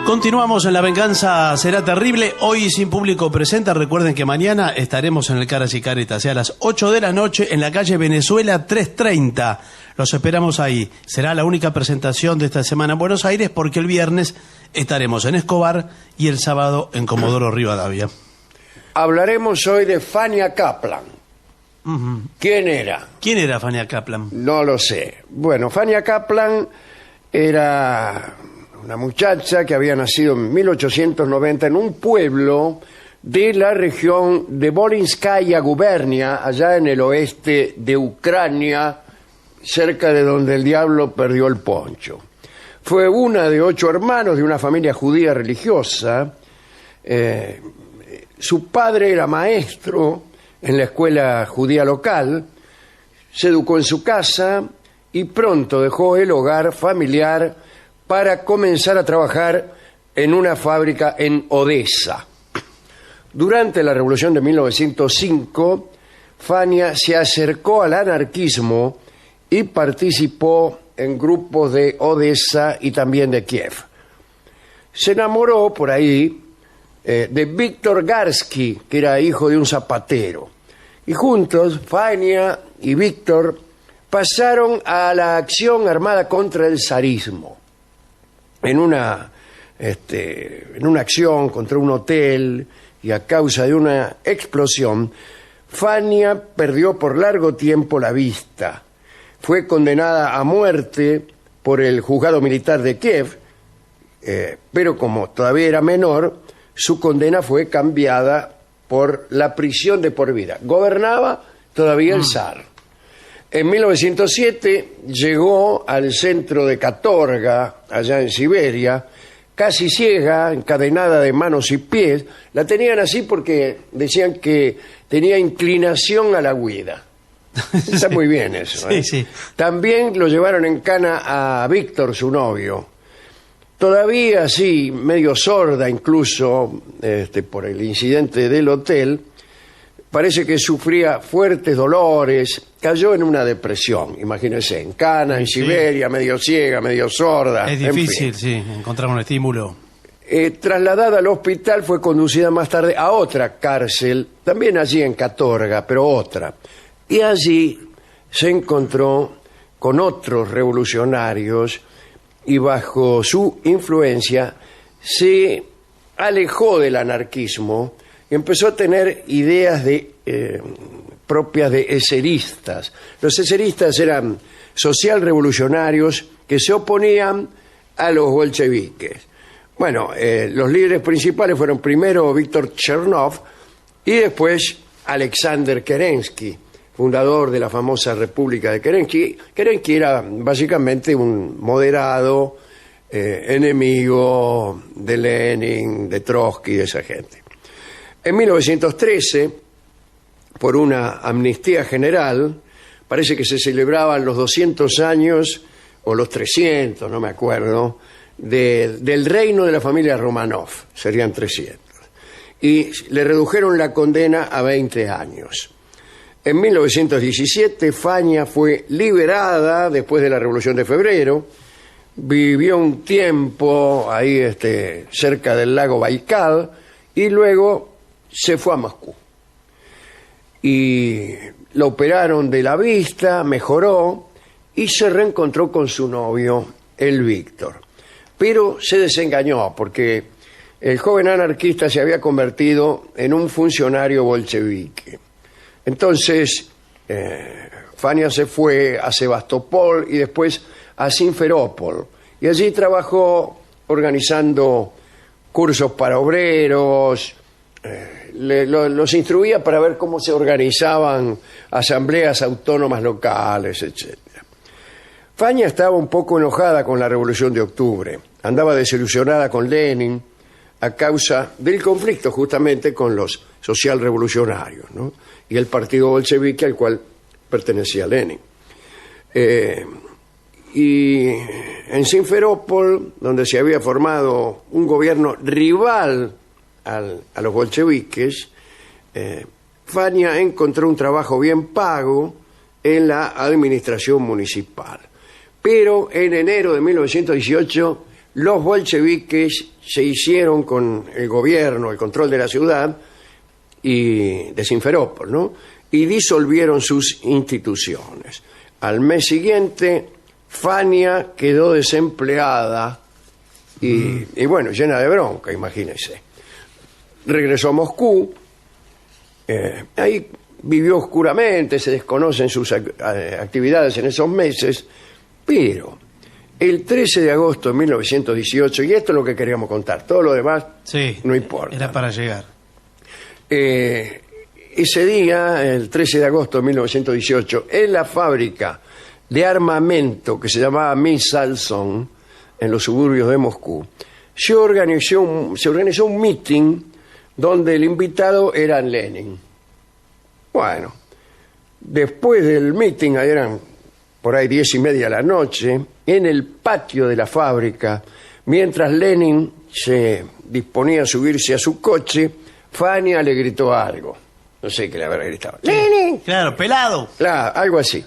Continuamos en La Venganza Será Terrible, hoy sin público presente. Recuerden que mañana estaremos en el Caras y Caretas, a las 8 de la noche en la calle Venezuela 330. Los esperamos ahí. Será la única presentación de esta semana en Buenos Aires, porque el viernes estaremos en Escobar y el sábado en Comodoro Rivadavia. Hablaremos hoy de Fania Kaplan. ¿Quién era? ¿Quién era Fania Kaplan? No lo sé. Bueno, Fania Kaplan era una muchacha que había nacido en 1890 en un pueblo de la región de Volinskaya Gubernia, allá en el oeste de Ucrania, cerca de donde el diablo perdió el poncho. Fue una de 8 hermanos de una familia judía religiosa. Su padre era maestro en la escuela judía local, se educó en su casa y pronto dejó el hogar familiar para comenzar a trabajar en una fábrica en Odessa. Durante la Revolución de 1905, Fania se acercó al anarquismo y participó en grupos de Odessa y también de Kiev. Se enamoró por ahí de Víctor Garsky, que era hijo de un zapatero. Y juntos, Fania y Víctor pasaron a la acción armada contra el zarismo. En una acción contra un hotel y a causa de una explosión, Fania perdió por largo tiempo la vista. Fue condenada a muerte por el juzgado militar de Kiev, pero como todavía era menor, su condena fue cambiada por la prisión de por vida. Gobernaba todavía el zar. En 1907 llegó al centro de Katorga, allá en Siberia, casi ciega, encadenada de manos y pies. La tenían así porque decían que tenía inclinación a la huida. Está muy bien eso. Sí, sí. También lo llevaron en cana a Víctor, su novio. Todavía así, medio sorda incluso, por el incidente del hotel, parece que sufría fuertes dolores, cayó en una depresión, imagínense, en cana, en Siberia, medio ciega, medio sorda. Es difícil, sí, encontrar un estímulo. Trasladada al hospital, fue conducida más tarde a otra cárcel, también allí en Katorga, pero otra. Y allí se encontró con otros revolucionarios y bajo su influencia se alejó del anarquismo y empezó a tener ideas propias de eseristas. Los eseristas eran social revolucionarios que se oponían a los bolcheviques. Bueno, los líderes principales fueron primero Víctor Chernov y después Alexander Kerensky, fundador de la famosa República de Kerensky. Kerensky era básicamente un moderado enemigo de Lenin, de Trotsky, de esa gente. En 1913, por una amnistía general, parece que se celebraban los 200 años, o los 300, no me acuerdo, del reino de la familia Romanov, serían 300. Y le redujeron la condena a 20 años. En 1917, Fania fue liberada después de la Revolución de Febrero, vivió un tiempo ahí cerca del lago Baikal y luego se fue a Moscú. Y la operaron de la vista, mejoró y se reencontró con su novio, el Víctor. Pero se desengañó porque el joven anarquista se había convertido en un funcionario bolchevique. Entonces, Fania se fue a Sebastopol y después a Simferópol. Y allí trabajó organizando cursos para obreros, los instruía para ver cómo se organizaban asambleas autónomas locales, etc. Fania estaba un poco enojada con la Revolución de Octubre. Andaba desilusionada con Lenin a causa del conflicto justamente con los socialrevolucionarios, ¿no? Y el partido bolchevique al cual pertenecía Lenin. Y en Simferópol, donde se había formado un gobierno rival a los bolcheviques, Fania encontró un trabajo bien pago en la administración municipal. Pero en enero de 1918 los bolcheviques se hicieron con el gobierno, el control de la ciudad y de Simferópol, ¿no? Y disolvieron sus instituciones. Al mes siguiente, Fania quedó desempleada y bueno, llena de bronca, imagínense. Regresó a Moscú, ahí vivió oscuramente, se desconocen sus actividades en esos meses, pero el 13 de agosto de 1918, y esto es lo que queríamos contar, todo lo demás Sí, no importa. era para llegar. Ese día, el 13 de agosto de 1918, en la fábrica de armamento que se llamaba Misalson, en los suburbios de Moscú, se organizó un meeting donde el invitado era Lenin. Bueno, después del meeting, ahí eran por ahí 10:30 de la noche, en el patio de la fábrica, mientras Lenin se disponía a subirse a su coche, Fania le gritó algo. No sé qué le habrá gritado. ¡Lenin! Claro, pelado. Claro, algo así.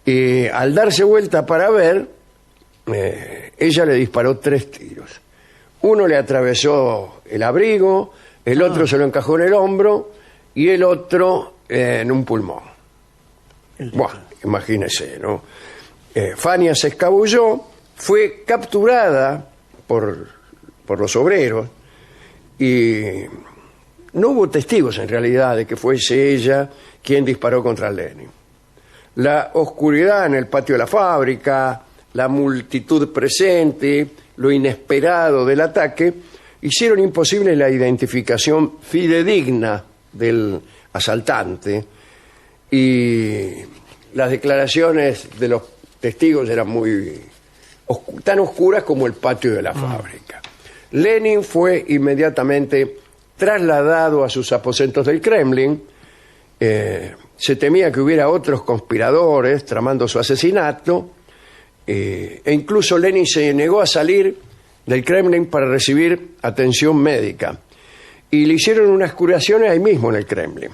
Y al darse vuelta para ver, ella le disparó 3 tiros. Uno le atravesó el abrigo, el otro se lo encajó en el hombro y el otro en un pulmón. Bueno, imagínese, ¿no? Fania se escabulló, fue capturada por los obreros y no hubo testigos en realidad de que fuese ella quien disparó contra Lenin. La oscuridad en el patio de la fábrica, la multitud presente, lo inesperado del ataque, hicieron imposible la identificación fidedigna del asaltante y las declaraciones de los testigos eran tan oscuras como el patio de la fábrica. Lenin fue inmediatamente trasladado a sus aposentos del Kremlin. Se temía que hubiera otros conspiradores tramando su asesinato, e incluso Lenin se negó a salir del Kremlin para recibir atención médica. Y le hicieron unas curaciones ahí mismo en el Kremlin.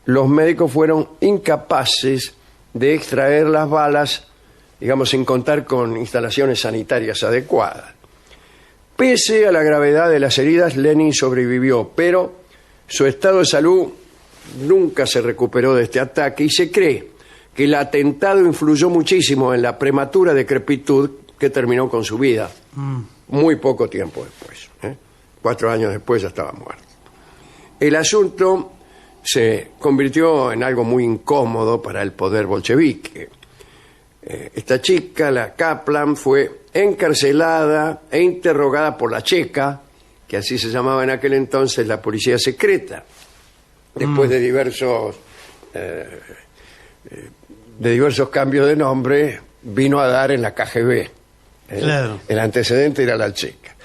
Los médicos fueron incapaces de extraer las balas, digamos, sin contar con instalaciones sanitarias adecuadas. Pese a la gravedad de las heridas, Lenin sobrevivió, pero su estado de salud nunca se recuperó de este ataque y se cree que el atentado influyó muchísimo en la prematura decrepitud que terminó con su vida. Muy poco tiempo después. 4 años después ya estaba muerto. El asunto se convirtió en algo muy incómodo para el poder bolchevique. Esta chica, la Kaplan, fue encarcelada e interrogada por la Checa, que así se llamaba en aquel entonces la policía secreta. Después de diversos cambios de nombre, vino a dar en la KGB. Claro. El antecedente era la Checa.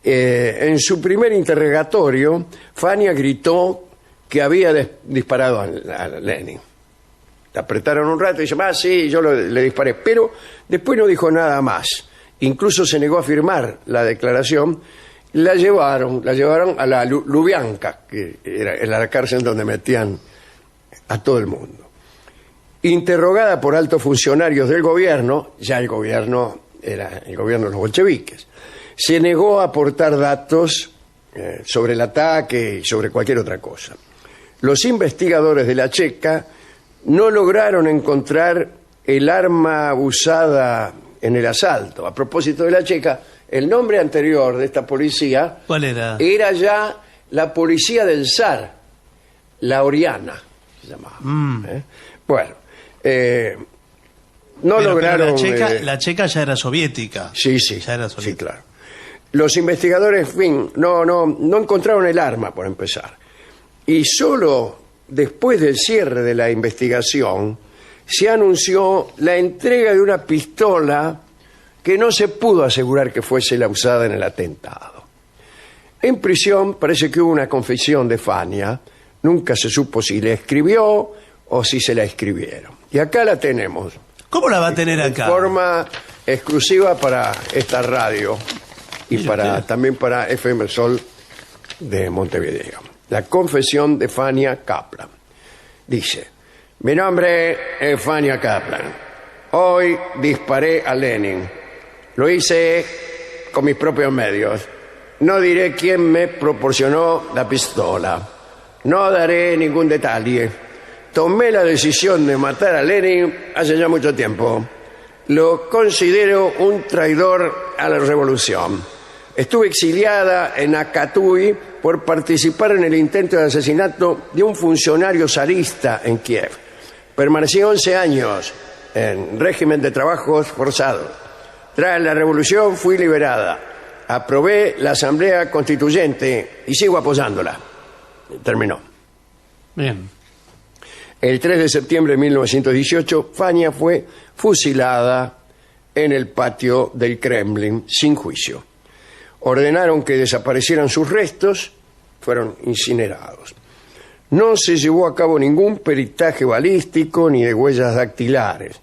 En su primer interrogatorio, Fania gritó que había disparado a Lenin. La apretaron un rato y dice, sí, yo le disparé. Pero después no dijo nada más. Incluso se negó a firmar la declaración. La llevaron a la Lubyanka, que era la cárcel donde metían a todo el mundo. Interrogada por altos funcionarios del gobierno, ya el gobierno era el gobierno de los bolcheviques, se negó a aportar datos sobre el ataque y sobre cualquier otra cosa. Los investigadores de la Checa no lograron encontrar el arma usada en el asalto. A propósito de la Checa, el nombre anterior de esta policía... ¿Cuál era? Era ya la policía del zar, la Oriana, se llamaba. Bueno, no lograron... Pero la Checa ya era soviética. Sí, Ya era soviética. sí, claro. Los investigadores, en fin, no encontraron el arma, por empezar. Y solo después del cierre de la investigación se anunció la entrega de una pistola que no se pudo asegurar que fuese la usada en el atentado. En prisión parece que hubo una confesión de Fania. Nunca se supo si le escribió o si se la escribieron. Y acá la tenemos. ¿Cómo la va a tener En acá? forma exclusiva para esta radio y también para FM Sol de Montevideo. La confesión de Fania Kaplan. Dice, mi nombre es Fania Kaplan. Hoy disparé a Lenin. Lo hice con mis propios medios. No diré quién me proporcionó la pistola. No daré ningún detalle. Tomé la decisión de matar a Lenin hace ya mucho tiempo. Lo considero un traidor a la revolución. Estuve exiliada en Akatui por participar en el intento de asesinato de un funcionario zarista en Kiev. Permanecí 11 años en régimen de trabajos forzados. Tras la revolución fui liberada. Aprobé la Asamblea Constituyente y sigo apoyándola. Terminó. Bien. El 3 de septiembre de 1918, Fania fue fusilada en el patio del Kremlin sin juicio. Ordenaron que desaparecieran sus restos, fueron incinerados. No se llevó a cabo ningún peritaje balístico ni de huellas dactilares.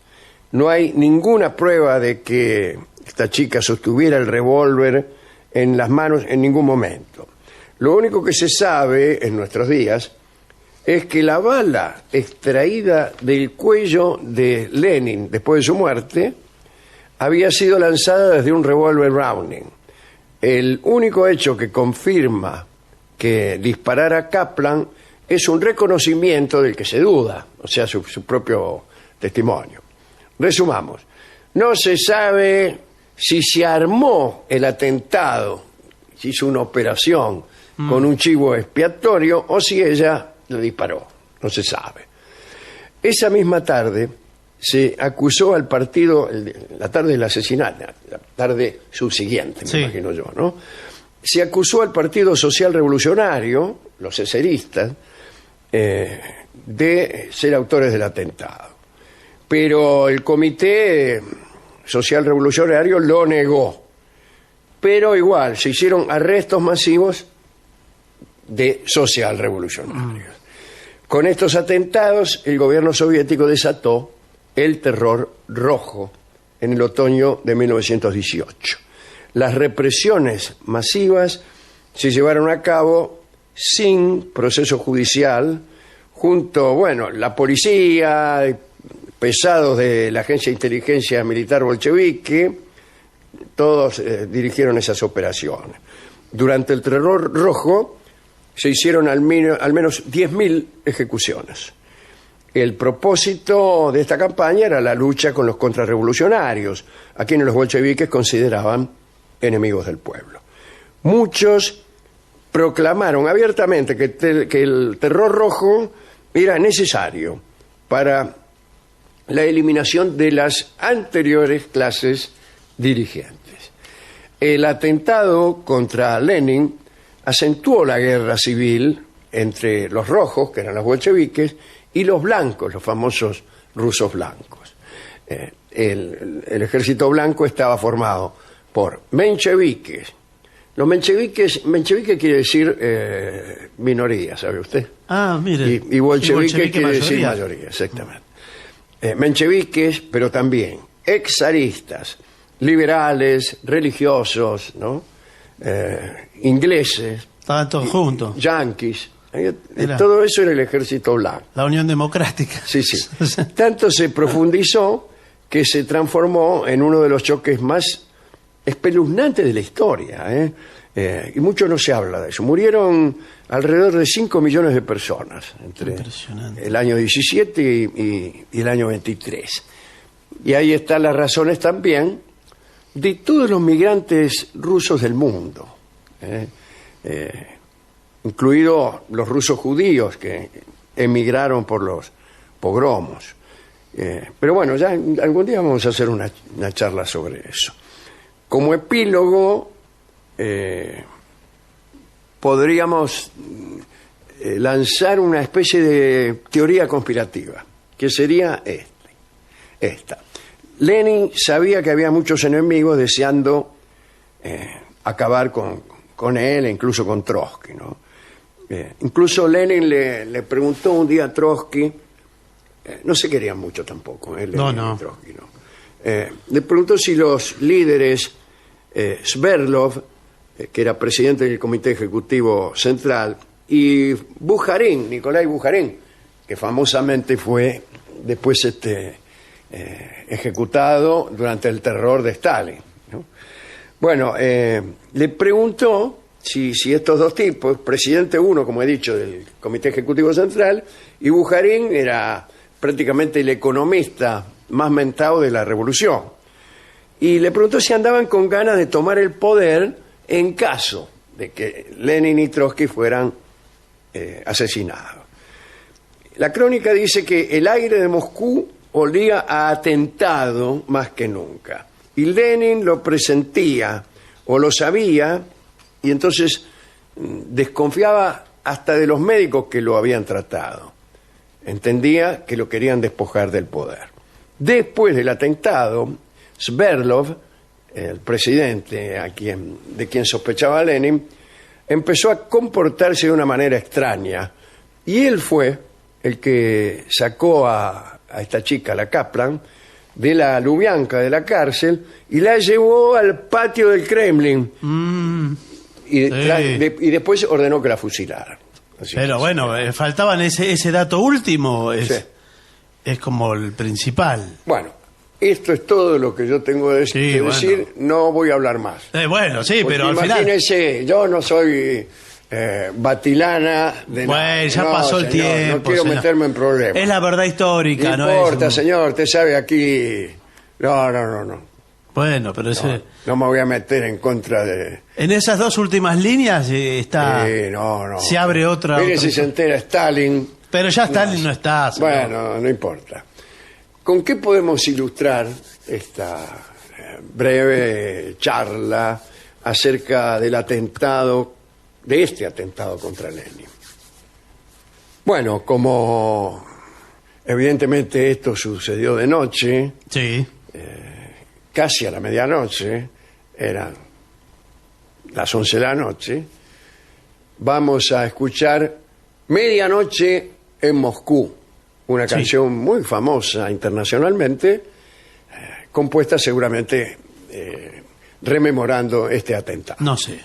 No hay ninguna prueba de que esta chica sostuviera el revólver en las manos en ningún momento. Lo único que se sabe en nuestros días es que la bala extraída del cuello de Lenin después de su muerte había sido lanzada desde un revólver Browning. El único hecho que confirma que disparara Kaplan es un reconocimiento del que se duda, o sea, su propio testimonio. Resumamos, no se sabe si se armó el atentado, si hizo una operación con un chivo expiatorio o si ella lo disparó, no se sabe. Esa misma tarde se acusó al partido, la tarde del asesinato, la tarde subsiguiente, me imagino yo, ¿no? Se acusó al Partido Social Revolucionario, los eseristas, de ser autores del atentado. Pero el Comité Social Revolucionario lo negó. Pero igual, se hicieron arrestos masivos de social revolucionarios. Con estos atentados, el gobierno soviético desató el terror rojo en el otoño de 1918. Las represiones masivas se llevaron a cabo sin proceso judicial, junto, la policía, pesados de la Agencia de Inteligencia Militar bolchevique, todos dirigieron esas operaciones. Durante el terror rojo se hicieron al menos 10.000 ejecuciones. El propósito de esta campaña era la lucha con los contrarrevolucionarios, a quienes los bolcheviques consideraban enemigos del pueblo. Muchos proclamaron abiertamente que el terror rojo era necesario para la eliminación de las anteriores clases dirigentes. El atentado contra Lenin acentuó la guerra civil entre los rojos, que eran los bolcheviques, y los blancos, los famosos rusos blancos. El ejército blanco estaba formado por mencheviques. Los mencheviques quiere decir minoría, ¿sabe usted? Ah, mire. Y bolchevique quiere decir mayoría, exactamente. Mencheviques, pero también exaristas, liberales, religiosos, ¿no? Ingleses. Estaban todos juntos. Yanquis. Todo eso era el ejército blanco. La Unión Democrática. Sí. Tanto se profundizó que se transformó en uno de los choques más espeluznantes de la historia. Y mucho no se habla de eso. Murieron alrededor de 5 millones de personas entre el año 17 y el año 23. Y ahí están las razones también de todos los migrantes rusos del mundo. Incluidos los rusos judíos que emigraron por los pogromos. Pero ya algún día vamos a hacer una charla sobre eso. Como epílogo, podríamos lanzar una especie de teoría conspirativa, que sería esta. Lenin sabía que había muchos enemigos deseando acabar con él e incluso con Trotsky, ¿no? Incluso Lenin le preguntó un día a Trotsky, no se querían mucho tampoco, Lenin y Trotsky, ¿no? Le preguntó si los líderes, Sverdlov, que era presidente del Comité Ejecutivo Central, y Bujarin, Nikolai Bujarin, que famosamente fue después ejecutado durante el terror de Stalin, ¿no? Bueno, le preguntó si estos dos tipos, presidente uno, como he dicho, del Comité Ejecutivo Central, y Bujarin era prácticamente el economista más mentado de la revolución. Y le preguntó si andaban con ganas de tomar el poder en caso de que Lenin y Trotsky fueran asesinados. La crónica dice que el aire de Moscú olía a atentado más que nunca. Y Lenin lo presentía o lo sabía, y entonces desconfiaba hasta de los médicos que lo habían tratado. Entendía que lo querían despojar del poder. Después del atentado, Sverdlov, el presidente de quien sospechaba Lenin, empezó a comportarse de una manera extraña. Y él fue el que sacó a esta chica, la Kaplan, de la Lubyanka, de la cárcel, y la llevó al patio del Kremlin. Y después ordenó que la fusilaran. Así Pero bueno, faltaban ese dato último, Sí. es como el principal. Bueno, esto es todo lo que yo tengo que decir. No voy a hablar más. Bueno, sí, Porque pero al final... imagínense, yo no soy batilana de nada. Bueno, ya No, pasó el señor, tiempo. No quiero señor. meterme en problemas. Es la verdad histórica, No ¿no? importa, Es un- señor, usted sabe aquí... No. Bueno, pero ese- No me voy a meter en contra de... en esas dos últimas líneas está... no. Se abre otra... Mire otra- si se entera Stalin. Pero ya Stalin no está. señor. Bueno, no importa. ¿Con qué podemos ilustrar esta breve charla acerca del atentado, de este atentado contra Lenin? Bueno, como evidentemente esto sucedió de noche, Sí. casi a la medianoche, eran las 11 de la noche, vamos a escuchar Medianoche en Moscú, una Sí. canción muy famosa internacionalmente, compuesta seguramente rememorando este atentado. No sé.